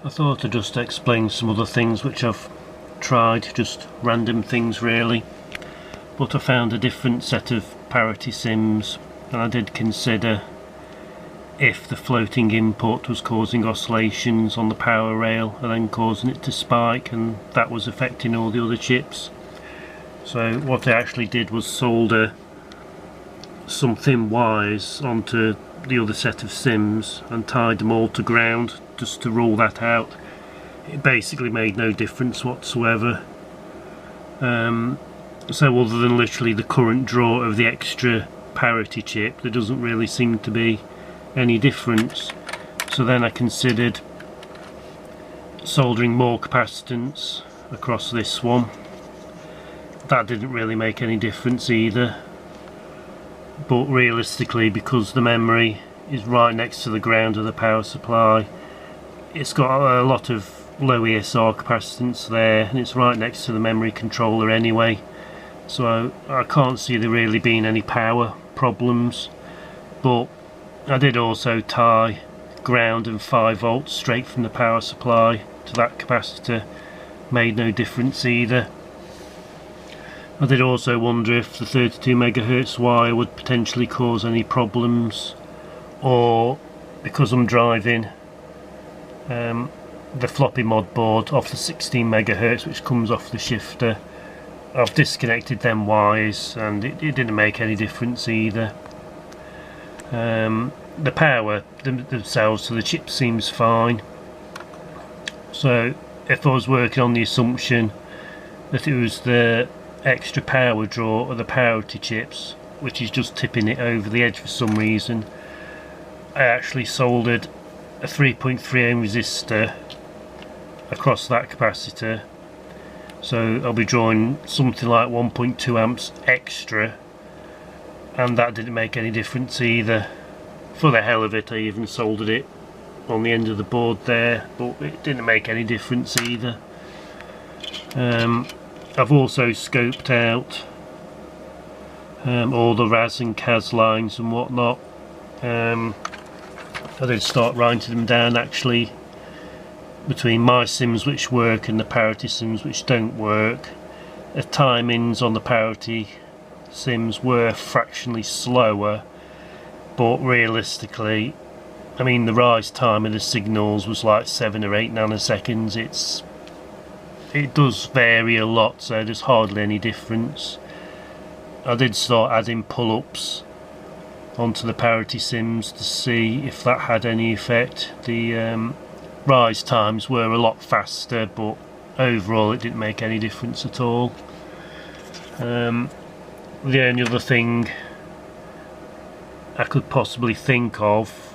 I thought I'd just explain some other things which I've tried, just random things really, but I found a different set of parity sims, and I did consider if the floating input was causing oscillations on the power rail and then causing it to spike, and that was affecting all the other chips. So what I actually did was solder some thin wires onto the other set of sims and tied them all to ground just to rule that out. It basically made no difference whatsoever. So other than literally the current draw of the extra parity chip, there doesn't really seem to be any difference. So then I considered soldering more capacitance across this one. That didn't really make any difference either, but realistically, because the memory is right next to the ground of the power supply, it's got a lot of low ESR capacitance there, and it's right next to the memory controller anyway, so I can't see there really being any power problems. But I did also tie ground and 5 volts straight from the power supply to that capacitor. Made no difference either. I did also wonder if the 32 MHz wire would potentially cause any problems, or because I'm driving the floppy mod board off the 16 MHz which comes off the shifter, I've disconnected them wires and it didn't make any difference either. The power themselves to the chip seems fine, so if I was working on the assumption that it was the extra power draw of the parity chips which is just tipping it over the edge for some reason, I actually soldered a 3.3 ohm resistor across that capacitor, so I'll be drawing something like 1.2 amps extra, and that didn't make any difference either. For the hell of it, I even soldered it on the end of the board there, but it didn't make any difference either. I've also scoped out all the RAS and CAS lines and whatnot. I did start writing them down actually, between my sims which work and the parity sims which don't work. The timings on the parity sims were fractionally slower, but realistically, I mean, the rise time of the signals was like 7 or 8 nanoseconds. It does vary a lot, so there's hardly any difference. I did start adding pull-ups onto the parity sims to see if that had any effect. The rise times were a lot faster, but overall it didn't make any difference at all. The only other thing I could possibly think of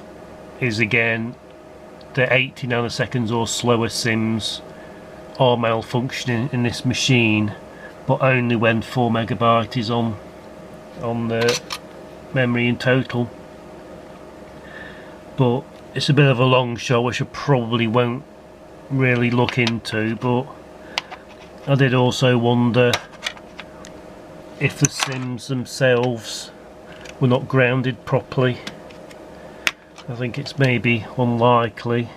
is, again, the 80 nanoseconds or slower sims are malfunctioning in this machine, but only when 4 megabyte is on the memory in total. But it's a bit of a long shot which I probably won't really look into, but I did also wonder if the sims themselves were not grounded properly. I think it's maybe unlikely.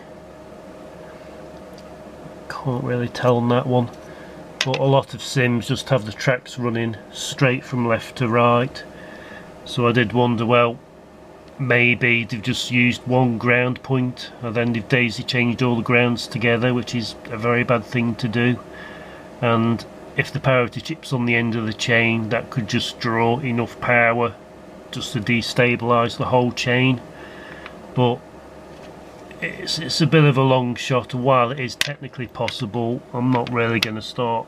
Can't really tell on that one, but a lot of sims just have the tracks running straight from left to right, so I did wonder, well, maybe they've just used one ground point and then they've daisy chained all the grounds together, which is a very bad thing to do, and if the parity chip's on the end of the chain, that could just draw enough power just to destabilise the whole chain. But it's a bit of a long shot, and while it is technically possible, I'm not really going to start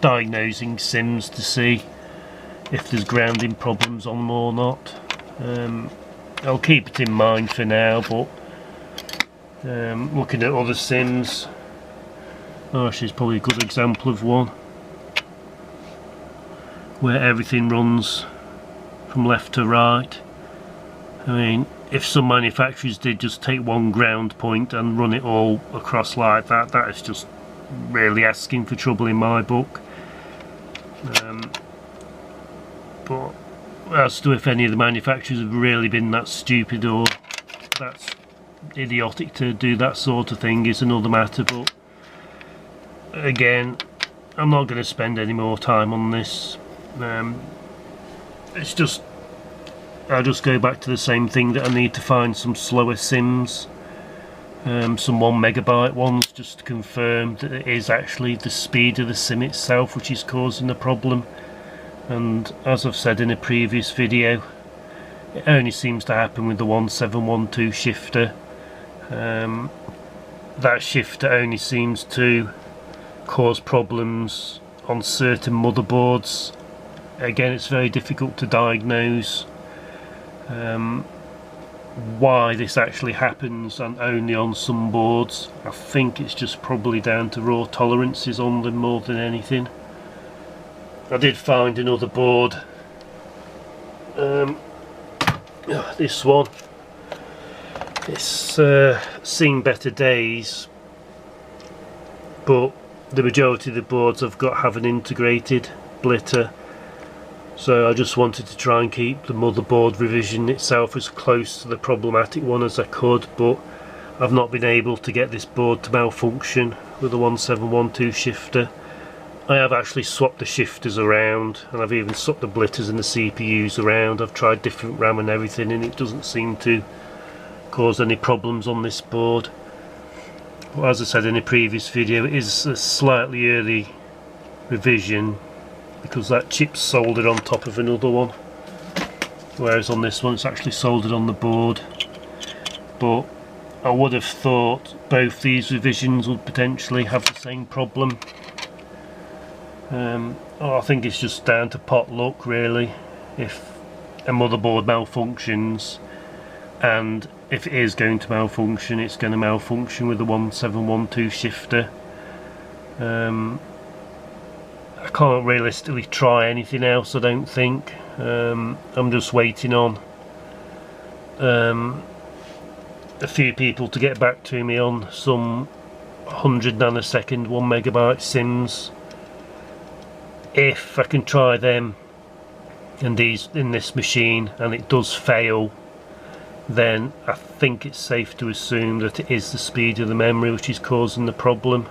diagnosing sims to see if there's grounding problems on them or not. I'll keep it in mind for now, but looking at other sims, she's probably a good example of one where everything runs from left to right. I mean, if some manufacturers did just take one ground point and run it all across like that, that is just really asking for trouble in my book. But as to if any of the manufacturers have really been that stupid or that's idiotic to do that sort of thing is another matter, but again, I'm not going to spend any more time on this. It's just, I'll just go back to the same thing, that I need to find some slower sims, some 1 megabyte ones, just to confirm that it is actually the speed of the sim itself which is causing the problem. And as I've said in a previous video, it only seems to happen with the 1712 shifter. That shifter only seems to cause problems on certain motherboards. Again, it's very difficult to diagnose why this actually happens, and only on some boards. I think it's just probably down to raw tolerances on them more than anything. I did find another board, this one, it's seen better days, but the majority of the boards I've got have an integrated blitter, so I just wanted to try and keep the motherboard revision itself as close to the problematic one as I could, but I've not been able to get this board to malfunction with the 1712 shifter. I have actually swapped the shifters around, and I've even swapped the blitters and the CPUs around. I've tried different RAM and everything, and it doesn't seem to cause any problems on this board. Well, as I said in a previous video, it is a slightly early revision because that chip's soldered on top of another one, whereas on this one it's actually soldered on the board. But I would have thought both these revisions would potentially have the same problem. I think it's just down to pot luck really. If a motherboard malfunctions, and if it is going to malfunction, it's going to malfunction with the 1712 shifter. I can't realistically try anything else, I don't think. I'm just waiting on a few people to get back to me on some 100 nanosecond 1 megabyte sims. If I can try them and these in this machine and it does fail, then I think it's safe to assume that it is the speed of the memory which is causing the problem.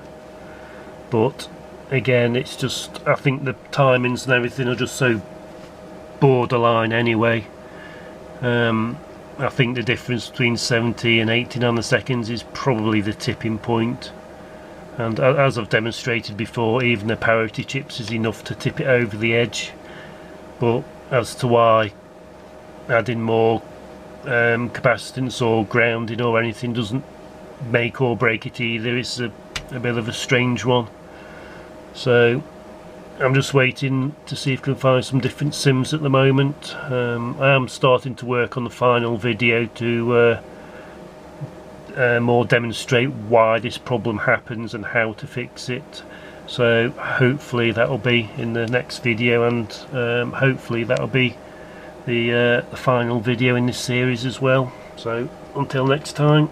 But again, it's just, I think the timings and everything are just so borderline anyway. I think the difference between 70 and 80 nanoseconds is probably the tipping point. And as I've demonstrated before, even the parity chips is enough to tip it over the edge. But as to why adding more capacitance or grounding or anything doesn't make or break it either, it's a bit of a strange one. So I'm just waiting to see if I can find some different sims at the moment. I am starting to work on the final video to more demonstrate why this problem happens and how to fix it. So hopefully that will be in the next video, and hopefully that will be the final video in this series as well. So until next time.